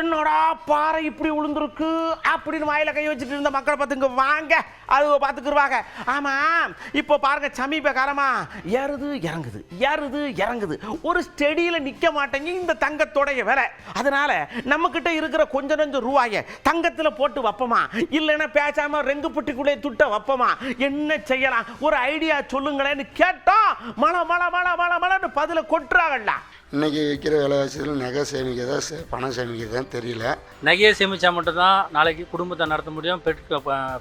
என்னடா பாறை இப்படி விழுந்திருக்கு அப்படின்னு வாயில கை வச்சுட்டு இருந்த மக்களை பார்த்துங்க வாங்க அது பார்த்துக்குருவாங்க. ஆமாம், இப்போ பாருங்க சமீப காலமா ஏறுது இறங்குது ஒரு ஸ்டெடியில் நிற்க மாட்டேங்க இந்த தங்கத்தோடைய விலை. அதனால நம்ம கிட்ட இருக்கிற கொஞ்சம் ரூபாயை தங்கத்தில் போட்டு வைப்போமா, இல்லைன்னா பேசாம ரெங்கு புட்டிக்குள்ளே துட்ட வைப்போமா, என்ன செய்யலாம் ஒரு ஐடியா சொல்லுங்களேன்னு கேட்டா மழை பதில கொட்டுறாங்கல்ல. இன்றைக்கி விற்கிற விலைவாசியில் நகை சேமிக்கிறதா பணம் சேமிக்கிறதான்னு தெரியல. நகையை சேமித்தா மட்டும்தான் நாளைக்கு குடும்பத்தை நடத்த முடியும்,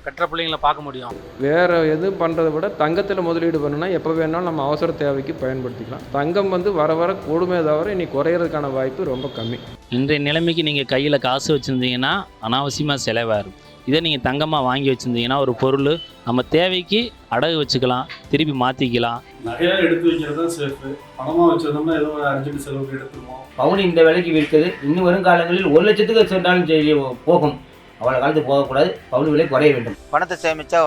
பெற்ற பிள்ளைங்களை பார்க்க முடியும். வேறு எதுவும் பண்ணுறதை விட தங்கத்தில் முதலீடு பண்ணுனா எப்போ வேணாலும் நம்ம அவசர தேவைக்கு பயன்படுத்திக்கலாம். தங்கம் வர கூடுமே தவிர இனி குறையிறதுக்கான வாய்ப்பு ரொம்ப கம்மி. இன்றைய நிலைமைக்கு நீங்கள் கையில் காசு வச்சுருந்தீங்கன்னா அனாவசியமாக செலவாகும். இதே நீங்கள் தங்கமாக வாங்கி வச்சுருந்தீங்கன்னா ஒரு பொருள் நம்ம தேவைக்கு அடகு வச்சுக்கலாம், திருப்பி மாற்றிக்கலாம். நகையாக எடுத்து வைக்கிறது தான் சேஃபு. பணமாக வச்சிருந்தோம்னா ஏதோ ஒரு அர்ஜென்ட் செலவுக்கு எடுத்துருவோம். பவுன் இந்த விலைக்கு விற்கிறது இன்னும் வரும் காலங்களில் 1 லட்சத்துக்கு சொன்னாலும் போகும். அவ்வளோ காலத்துக்கு போகக்கூடாது, பவுன் விலை குறைய வேண்டும். பணத்தை சேமித்தா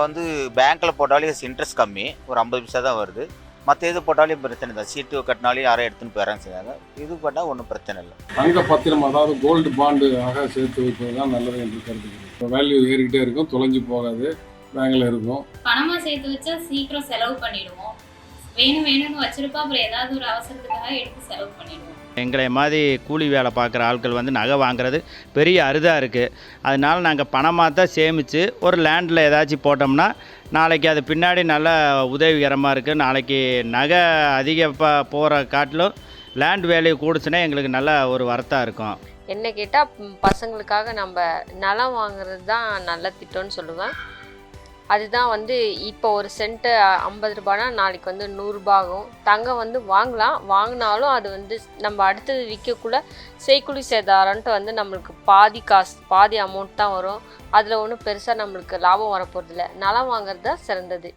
பேங்க்கில் போட்டாலே இன்ட்ரெஸ்ட் கம்மி, ஒரு 50 பைசா தான் வருது. மற்ற இது போட்டாலும் பிரச்சனை தான், சீட்டு கட்டினாலும் யாரும் எடுத்துன்னு போயிடறாங்க செய்யாங்க. இது பண்ணால் ஒன்றும் பிரச்சனை இல்லை. தங்க பத்திரம் அதாவது கோல்டு பாண்டு ஆக சேர்த்து வைப்பது தான் நல்லது என்று கருதுகிறேன். இப்போ வேல்யூ ஏறிக்கிட்டே இருக்கும், தொலைஞ்சு போகாது, பேங்கில் இருக்கும். பணமாக சேர்த்து வச்சா சீக்கிரம் செலவு பண்ணிடுவோம். வேணும்னு வச்சிருப்போம், அப்புறம் ஏதாவது ஒரு அவசரத்துக்காக எடுத்து செலவு பண்ணிடுவோம். எங்களை மாதிரி கூலி வேலை பார்க்குற ஆட்கள் நகை வாங்குறது பெரிய அரிதாக இருக்குது. அதனால நாங்கள் பணமாக தான் சேமித்து ஒரு லேண்டில் ஏதாச்சும் போட்டோம்னா நாளைக்கு அது பின்னாடி நல்ல உதவிகரமாக இருக்குது. நாளைக்கு நகை அதிக போகிற காட்டிலும் லேண்ட் வேல்யூ கூடுச்சுன்னா எங்களுக்கு நல்ல ஒரு வரத்தாக இருக்கும். என்ன கேட்டால் பசங்களுக்காக நம்ம நிலம் வாங்குறது தான் நல்ல திட்டம்னு சொல்லுவேன். அதுதான் இப்போ ஒரு சென்ட்டு 50 ரூபானா நாளைக்கு 100 ரூபா ஆகும். தங்கம் வாங்கலாம், வாங்கினாலும் அது நம்ம அடுத்தது விற்கக்குள்ள செய்கூலி சேதாரன்ட்டு நம்மளுக்கு பாதி அமௌண்ட் தான் வரும். அதில் ஒன்றும் பெருசாக நம்மளுக்கு லாபம் வரப்போகிறதில்ல. நிலம் வாங்குறது தான் சிறந்தது.